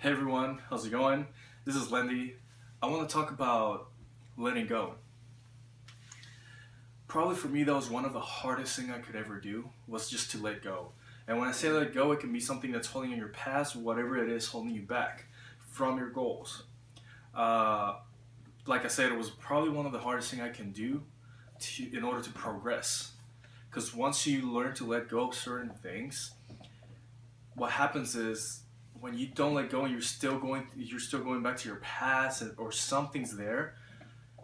Hey everyone, how's it going? This is Lendy. I want to talk about letting go. Probably for me, that was one of the hardest thing I could ever do was just to let go. And when I say let go, it can be something that's holding you in your past, whatever it is holding you back from your goals. Uh, like I said, it was probably one of the hardest thing I can do in order to progress. Because once you learn to let go of certain things, what happens is when you don't let go and you're still going back to your past or something's there,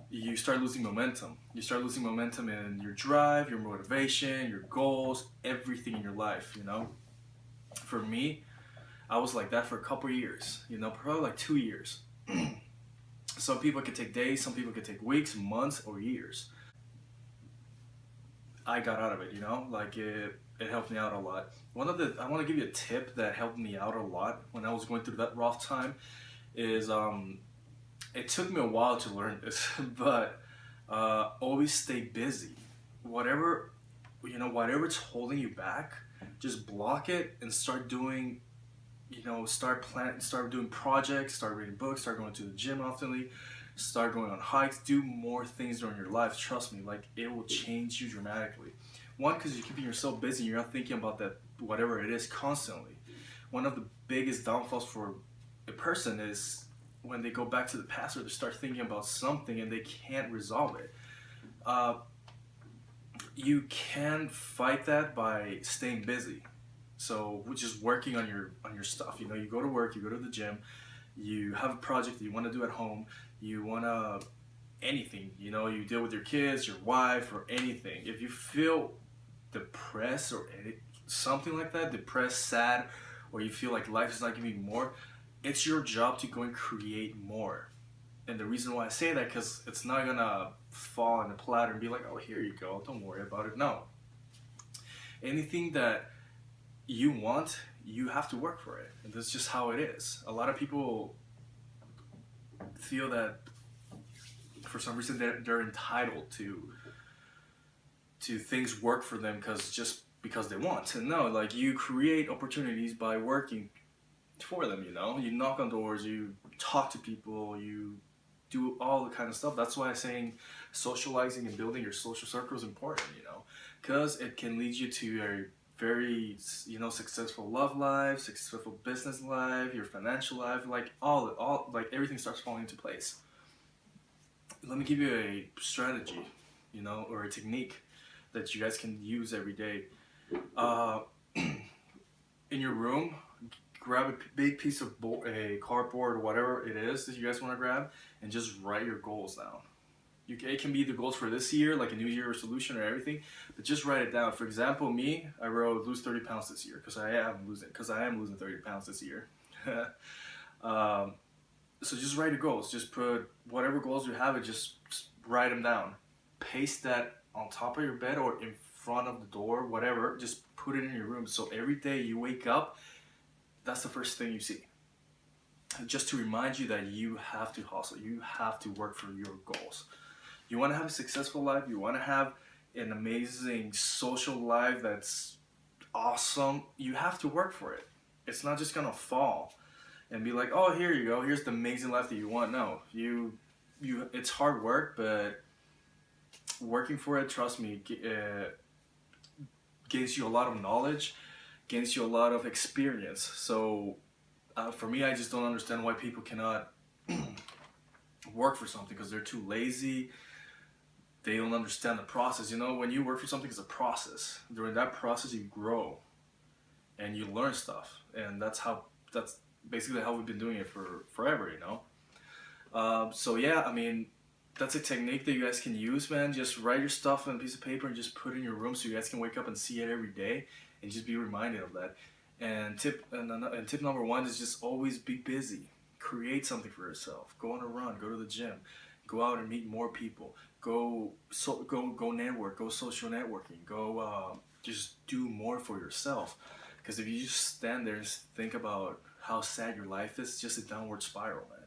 you start losing momentum. You start losing momentum in your drive, your motivation, your goals, everything in your life, For me, I was like that for a couple of years, probably like 2 years. Some people could take days, some people could take weeks, months, or years. I got out of it, like it helped me out a lot. I want to give you a tip that helped me out a lot when I was going through that rough time is it took me a while to learn this, but always stay busy. Whatever whatever's holding you back, just block it and start doing. Start doing projects, start reading books, start going to the gym oftenly, start going on hikes, do more things during your life. Trust me, like it will change you dramatically. One, because you're keeping yourself busy, you're not thinking about that whatever it is constantly. One of the biggest downfalls for a person is when they go back to the past or they start thinking about something and they can't resolve it. Uh, you can fight that by staying busy. So, which is working on your stuff. You go to work, you go to the gym, you have a project that you want to do at home, you want to anything. You deal with your kids, your wife, or anything. If you feel depressed or something like that, depressed, sad, or you feel like life is not giving you more, it's your job to go and create more. And the reason why I say that, because it's not gonna fall in a platter and be like, oh, here you go, don't worry about it. No. Anything that you want, you have to work for it. And that's just how it is. A lot of people feel that for some reason they're entitled to things work for them because they want. And no, like you create opportunities by working for them. You knock on doors, you talk to people, you do all the kind of stuff. That's why I'm saying socializing and building your social circle is important, because it can lead you to a very successful love life, successful business life, your financial life, like all like everything starts falling into place. Let me give you a strategy, or a technique that you guys can use every day. uh, in your room, grab a big piece of a cardboard or whatever it is that you guys want to grab, and just write your goals down. It can be the goals for this year, like a New Year resolution or everything, but just write it down. For example, me, I wrote lose 30 pounds this year because I am losing 30 pounds this year. um, so just write your goals. Just put whatever goals you have, and just write them down. Paste that on top of your bed or in front of the door, whatever. Just put it in your room. So every day you wake up, that's the first thing you see. Just to remind you that you have to hustle. You have to work for your goals. You want to have a successful life. You want to have an amazing social life that's awesome. You have to work for it. It's not just gonna fall and be like, oh, here you go. Here's the amazing life that you want. No, you. It's hard work, but working for it, trust me, gains you a lot of knowledge, gains you a lot of experience. So for me, I just don't understand why people cannot work for something because they're too lazy. They don't understand the process. When you work for something, it's a process. During that process, you grow and you learn stuff, and that's basically how we've been doing it for forever. So yeah, I mean, that's a technique that you guys can use, man. Just write your stuff on a piece of paper and just put it in your room so you guys can wake up and see it every day and just be reminded of that. And tip number one is just always be busy. Create something for yourself. Go on a run. Go to the gym. Go out and meet more people. Go network. Go social networking. Go just do more for yourself. Because if you just stand there and just think about how sad your life is, it's just a downward spiral, man.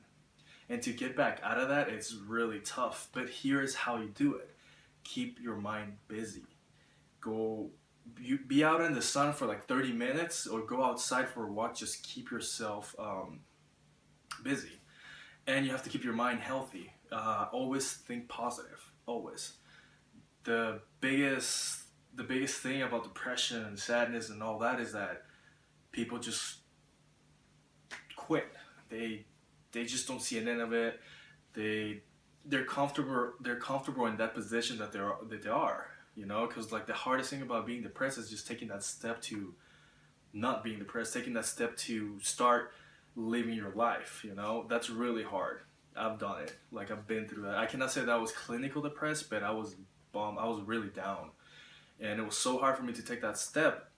And to get back out of that, it's really tough. But here's how you do it: keep your mind busy. Go be out in the sun for like 30 minutes or go outside for a walk. Just keep yourself busy, and you have to keep your mind healthy. Always think positive. Always. The biggest the biggest thing about depression and sadness and all that is that people just quit. They just don't see an end of it. They they're comfortable in that position that they are, you know, because like the hardest thing about being depressed is just taking that step to not being depressed, taking that step to start living your life, you know. That's really hard. I've done it. Like I've been through that. I cannot say that I was clinical depressed, but I was bummed. I was really down, and it was so hard for me to take that step.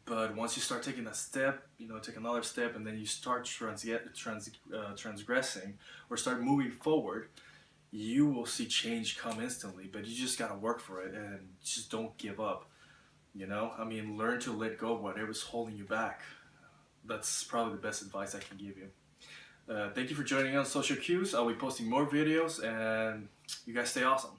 But once you start taking that step, you know, take another step, and then you start transgressing or start moving forward, you will see change come instantly. But you just gotta work for it and just don't give up. You know, I mean, learn to let go of whatever's holding you back. That's probably the best advice I can give you. Thank you for joining us on Social Cues. I'll be posting more videos, and you guys stay awesome.